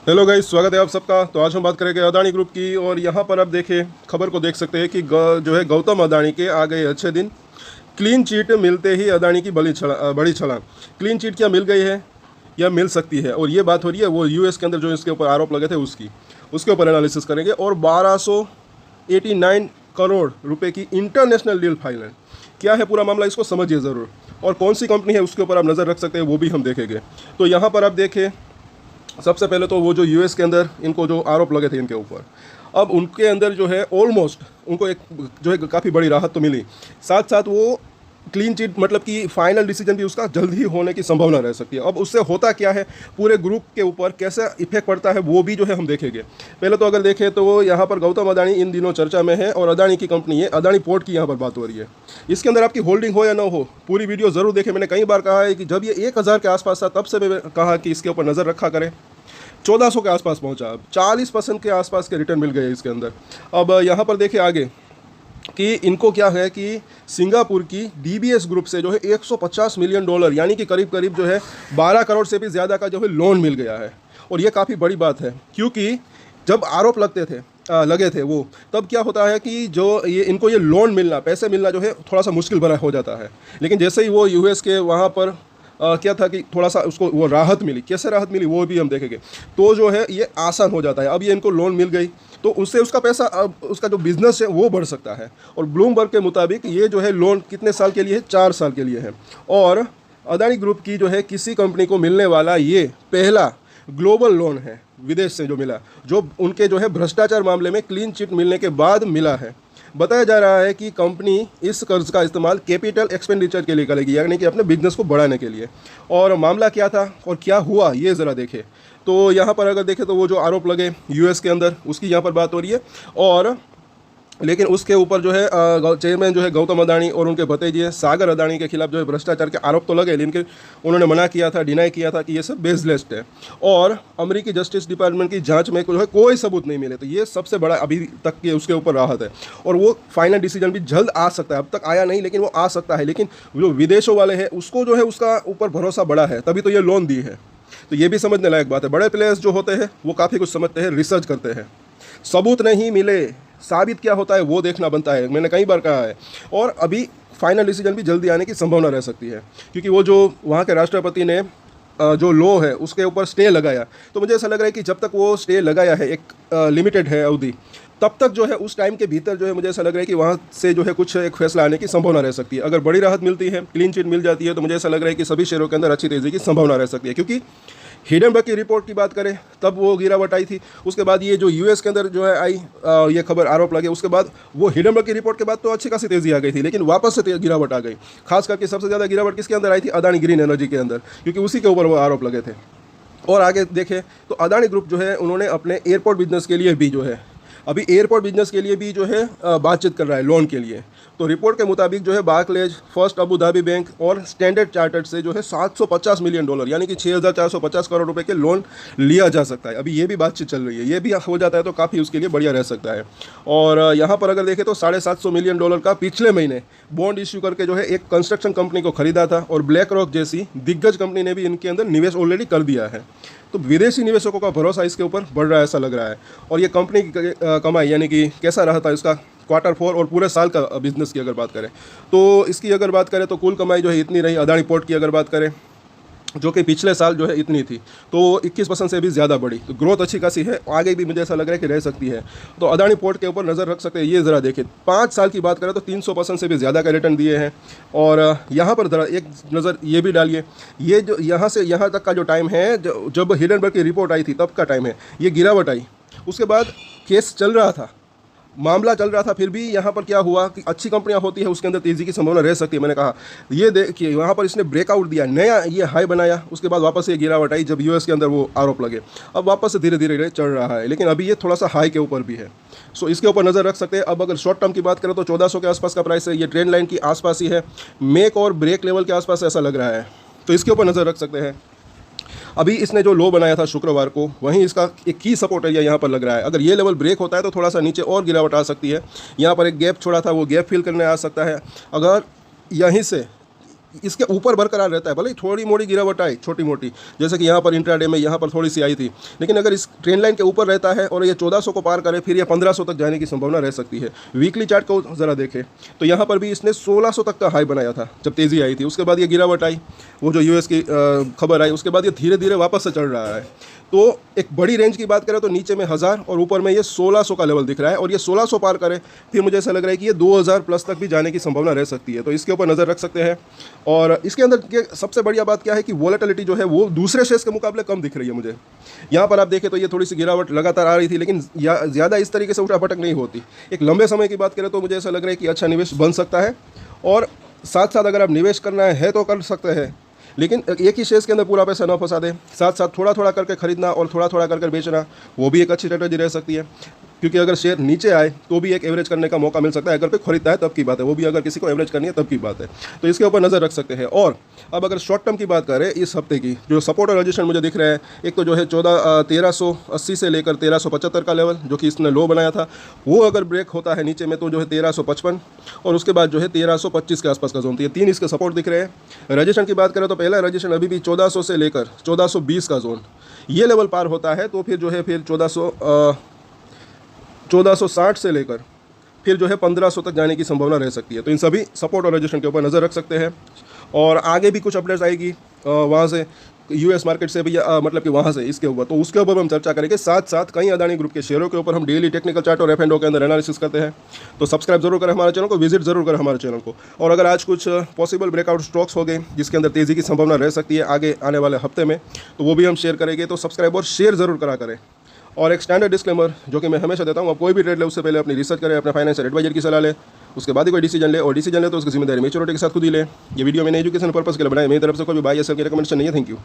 Hello guys, स्वागत है आप सबका। तो आज हम बात करेंगे अदानी ग्रुप की। और यहाँ पर आप देखें, खबर को देख सकते हैं कि जो है गौतम अदानी के आ गए अच्छे दिन। क्लीन चिट मिलते ही अदानी की बड़ी छलांग। क्लीन चिट क्या मिल गई है या मिल सकती है, और ये बात हो रही है वो यूएस के अंदर जो इसके ऊपर आरोप लगे थे उसके ऊपर एनालिसिस करेंगे। और 1289 करोड़ रुपए की इंटरनेशनल डील फाइनल। क्या है पूरा मामला, इसको समझिए ज़रूर। और कौन सी कंपनी है उसके ऊपर आप नज़र रख सकते हैं, वो भी हम देखेंगे। तो यहाँ पर आप देखें, सबसे पहले तो वो जो यूएस के अंदर इनको जो आरोप लगे थे इनके ऊपर, अब उनके अंदर जो है ऑलमोस्ट उनको एक जो है काफ़ी बड़ी राहत तो मिली। साथ साथ वो क्लीन चिट मतलब कि फाइनल डिसीजन भी उसका जल्द ही होने की संभावना रह सकती है। अब उससे होता क्या है, पूरे ग्रुप के ऊपर कैसा इफेक्ट पड़ता है, वो भी जो है हम देखेंगे। पहले तो अगर देखें तो यहाँ पर गौतम अदानी इन दिनों चर्चा में है, और अदानी की कंपनी है अदानी पोर्ट की यहाँ पर बात हो रही है। इसके अंदर आपकी होल्डिंग हो या ना हो, पूरी वीडियो ज़रूर देखें। मैंने कई बार कहा है कि जब ये 1000 के आसपास था तब से मैं कहा कि इसके ऊपर नज़र रखा करें। 1400 के आसपास पहुंचा, अब 40% के आसपास के रिटर्न मिल गए इसके अंदर। अब यहाँ पर देखिए आगे कि इनको क्या है कि सिंगापुर की डीबीएस ग्रुप से जो है $150 मिलियन यानी कि करीब करीब जो है 12 करोड़ से भी ज़्यादा का जो है लोन मिल गया है। और ये काफ़ी बड़ी बात है, क्योंकि जब आरोप लगे थे वो, तब क्या होता है कि जो ये इनको ये लोन मिलना, पैसे मिलना जो है थोड़ा सा मुश्किल भरा हो जाता है। लेकिन जैसे ही वो यूएस के वहाँ पर क्या था कि थोड़ा सा उसको वो राहत मिली, कैसे राहत मिली वो भी हम देखेंगे, तो जो है ये आसान हो जाता है। अब ये इनको लोन मिल गई तो उससे उसका पैसा, अब उसका जो बिजनेस है वो बढ़ सकता है। और ब्लूमबर्ग के मुताबिक ये जो है लोन कितने साल के लिए है, 4 साल के लिए है। और अदानी ग्रुप की जो है किसी कंपनी को मिलने वाला ये पहला ग्लोबल लोन है विदेश से जो मिला, जो उनके जो है भ्रष्टाचार मामले में क्लीन चिट मिलने के बाद मिला है। बताया जा रहा है कि कंपनी इस कर्ज का इस्तेमाल कैपिटल एक्सपेंडिचर के लिए करेगी, यानी कि अपने बिजनेस को बढ़ाने के लिए। और मामला क्या था और क्या हुआ ये ज़रा देखें। तो यहाँ पर अगर देखें तो वो जो आरोप लगे यूएस के अंदर, उसकी यहाँ पर बात हो रही है। और लेकिन उसके ऊपर जो है चेयरमैन जो है गौतम अदानी और उनके भतीजे सागर अदानी के खिलाफ जो है भ्रष्टाचार के आरोप तो लगे, लेकिन उन्होंने मना किया था, डिनाई किया था कि ये सब बेसलेस है। और अमेरिकी जस्टिस डिपार्टमेंट की जांच में जो है कोई सबूत नहीं मिले। तो ये सबसे बड़ा अभी तक के उसके ऊपर राहत है। और वो फाइनल डिसीजन भी जल्द आ सकता है, अब तक आया नहीं लेकिन वो आ सकता है। लेकिन जो विदेशों वाले हैं उसको जो है उसका ऊपर भरोसा बड़ा है, तभी तो ये लोन दी है। तो ये भी समझने लायक बात है। बड़े प्लेयर्स जो होते हैं वो काफ़ी कुछ समझते हैं, रिसर्च करते हैं। सबूत नहीं मिले, साबित क्या होता है वो देखना बनता है, मैंने कई बार कहा है। और अभी फाइनल डिसीजन भी जल्दी आने की संभावना रह सकती है, क्योंकि वो जो वहाँ के राष्ट्रपति ने जो लॉ है उसके ऊपर स्टे लगाया, तो मुझे ऐसा लग रहा है कि जब तक वो स्टे लगाया है, एक लिमिटेड है अवधि, तब तक जो है उस टाइम के भीतर जो है मुझे ऐसा लग रहा है कि वहाँ से जो है कुछ एक फैसला आने की संभावना रह सकती है। अगर बड़ी राहत मिलती है, क्लीन चिट मिल जाती है, तो मुझे ऐसा लग रहा है कि सभी शेयरों के अंदर अच्छी तेज़ी की संभावना रह सकती है। क्योंकि हिडेनबर्ग की रिपोर्ट की बात करें तब वो गिरावट आई थी, उसके बाद ये जो यूएस के अंदर जो है आई ये खबर आरोप लगे, उसके बाद वो हिडेनबर्ग की रिपोर्ट के बाद तो अच्छी खासी तेज़ी आ गई थी, लेकिन वापस से गिरावट आ गई। खास करके सबसे ज़्यादा गिरावट किसके अंदर आई थी, अदानी ग्रीन एनर्जी के अंदर, क्योंकि उसी के ऊपर वो आरोप लगे थे। और आगे देखें तो अदानी ग्रुप जो है उन्होंने अपने एयरपोर्ट बिजनेस के लिए भी जो है अभी एयरपोर्ट बिजनेस के लिए भी जो है बातचीत कर रहा है लोन के लिए। तो रिपोर्ट के मुताबिक जो है Barclays, first Abu Dhabi bank और स्टैंडर्ड चार्टर्ड से जो है $750 मिलियन यानी कि 6450 करोड़ रुपए के लोन लिया जा सकता है। अभी ये भी बातचीत चल रही है, ये भी हो जाता है तो काफ़ी उसके लिए बढ़िया रह सकता है। और यहाँ पर अगर देखें तो $750 मिलियन का पिछले महीने बॉन्ड इश्यू करके जो है एक कंस्ट्रक्शन कंपनी को खरीदा था, और ब्लैक रॉक जैसी दिग्गज कंपनी ने भी इनके अंदर निवेश ऑलरेडी कर दिया है। तो विदेशी निवेशकों का भरोसा इसके ऊपर बढ़ रहा है ऐसा लग रहा है। और ये कंपनी की कमाई यानी कि कैसा रहा था इसका Q4 और पूरे साल का बिजनेस की अगर बात करें, तो इसकी अगर बात करें तो कुल कमाई जो है इतनी रही। अदानी पोर्ट की अगर बात करें, जो कि पिछले साल जो है इतनी थी, तो 21% से भी ज़्यादा बढ़ी। तो ग्रोथ अच्छी खासी है, आगे भी मुझे ऐसा लग रहा है कि रह सकती है। तो अदानी पोर्ट के ऊपर नज़र रख सकते हैं। ये ज़रा देखें, 5 साल की बात करें तो 300% से भी ज़्यादा का रिटर्न दिए हैं। और यहाँ पर ज़रा एक नज़र ये भी डालिए, ये जो यहाँ से यहाँ तक का जो टाइम है, जब हिडेनबर्ग की रिपोर्ट आई थी तब का टाइम है, ये गिरावट आई। उसके बाद केस चल रहा था, मामला चल रहा था, फिर भी यहाँ पर क्या हुआ कि अच्छी कंपनियाँ होती है उसके अंदर तेज़ी की संभावना रह सकती है। मैंने कहा ये देखिए यहाँ पर इसने ब्रेकआउट दिया, नया ये हाई बनाया, उसके बाद वापस ये गिरावट आई जब यूएस के अंदर वो आरोप लगे। अब वापस से धीरे धीरे चढ़ रहा है, लेकिन अभी ये थोड़ा सा हाई के ऊपर भी है। सो इसके ऊपर नज़र रख सकते हैं। अब अगर शॉर्ट टर्म की बात करें तो 1400 के आसपास का प्राइस है, ये ट्रेंड लाइन की आसपास ही है, मेक और ब्रेक लेवल के आसपास ऐसा लग रहा है। तो इसके ऊपर नज़र रख सकते हैं। अभी इसने जो लो बनाया था शुक्रवार को, वहीं इसका एक की सपोर्ट एरिया यहाँ पर लग रहा है। अगर ये लेवल ब्रेक होता है तो थोड़ा सा नीचे और गिरावट आ सकती है। यहाँ पर एक गैप छोड़ा था, वो गैप फिल करने आ सकता है। अगर यहीं से इसके ऊपर बरकरार रहता है, भले ही थोड़ी मोड़ी गिरावट आए छोटी मोटी, जैसे कि यहाँ पर इंट्राडे में यहाँ पर थोड़ी सी आई थी, लेकिन अगर इस ट्रेंड लाइन के ऊपर रहता है और ये 1400 को पार करे, फिर ये 1500 तक जाने की संभावना रह सकती है। वीकली चार्ट को ज़रा देखें तो यहाँ पर भी इसने 1600 तक का हाई बनाया था जब तेज़ी आई थी, उसके बाद ये गिरावट आई, वो जो यूएस की खबर आई, उसके बाद ये धीरे धीरे वापस से चढ़ रहा है। तो एक बड़ी रेंज की बात करें तो नीचे में 1000 और ऊपर में ये 1600 का लेवल दिख रहा है, और ये 1600 पार करे फिर मुझे ऐसा लग रहा है कि ये 2000 प्लस तक भी जाने की संभावना रह सकती है, तो इसके ऊपर नज़र रख सकते हैं। और इसके अंदर के सबसे बढ़िया बात क्या है कि वोलेटिलिटी जो है वो दूसरे शेयर्स के मुकाबले कम दिख रही है मुझे। यहाँ पर आप देखें तो ये थोड़ी सी गिरावट लगातार आ रही थी, लेकिन ज़्यादा इस तरीके से उठापटक नहीं होती। एक लंबे समय की बात करें तो मुझे ऐसा लग रहा है कि अच्छा निवेश बन सकता है, और साथ साथ अगर आप निवेश करना है तो कर सकते हैं, लेकिन एक ही शेयर्स के अंदर पूरा पैसा न फंसा दे, साथ साथ थोड़ा थोड़ा करके खरीदना और थोड़ा थोड़ा करके बेचना, वो भी एक अच्छी स्ट्रेटजी रह सकती है। क्योंकि अगर शेयर नीचे आए तो भी एक एवरेज करने का मौका मिल सकता है, अगर कोई खरीदता है तब की बात है, वो भी अगर किसी को एवरेज करनी है तब की बात है, तो इसके ऊपर नज़र रख सकते हैं। और अब अगर शॉर्ट टर्म की बात करें, इस हफ्ते की जो सपोर्ट और रजिस्ट्रेशन मुझे दिख रहा है, एक तो जो है 1380 से लेकर 1375 का लेवल जो कि इसने लो बनाया था, वो अगर ब्रेक होता है नीचे में तो जो है 1355, और उसके बाद जो है 1325 के आसपास का जोन, तो ये 3 इसके सपोर्ट दिख रहे हैं। रजिस्ट्रेशन की बात करें तो पहला रजिस्ट्रेशन अभी भी 1400 से लेकर 1420 का जोन, ये लेवल पार होता है तो फिर जो है फिर 1460 से लेकर फिर जो है 1500 तक जाने की संभावना रह सकती है। तो इन सभी सपोर्ट और रजिस्ट्रेशन के ऊपर नज़र रख सकते हैं। और आगे भी कुछ अपडेट्स आएगी वहाँ से, यूएस मार्केट से भी, मतलब कि वहाँ से इसके ऊपर, तो उसके ऊपर हम चर्चा करेंगे। साथ साथ कई अदानी ग्रुप के शेयरों के ऊपर हम डेली टेक्निकल चार्ट और F&O के अंदर एनालिसिस करते हैं। तो सब्सक्राइब जरूर करें हमारे चैनल को, विजिट जरूर करें हमारे चैनल को। और अगर आज कुछ पॉसिबल ब्रेकआउट स्टॉक्स हो गए जिसके अंदर तेज़ी की संभावना रह सकती है आगे आने वाले हफ्ते में, तो वो भी हम शेयर करेंगे। तो सब्सक्राइब और शेयर जरूर करा करें। और एक स्टैंडर्ड डिस्क्लेमर जो कि मैं हमेशा देता हूँ, आप कोई भी ट्रेड ले उससे पहले अपनी रिसर्च करें, अपने फाइनेंशियल एडवाइजर की सलाह ले, उसके बाद ही कोई डिसीजन ले, और डिसीजन ले तो उसकी जिम्मेदारी मैच्योरिटी के साथ खुद ही ले। ये वीडियो मैंने एजुकेशन पर्पस के लिए बनाया, मेरी तरफ से कोई भी बाय या सेल की रिकमेंडेशन नहीं है। Thank you.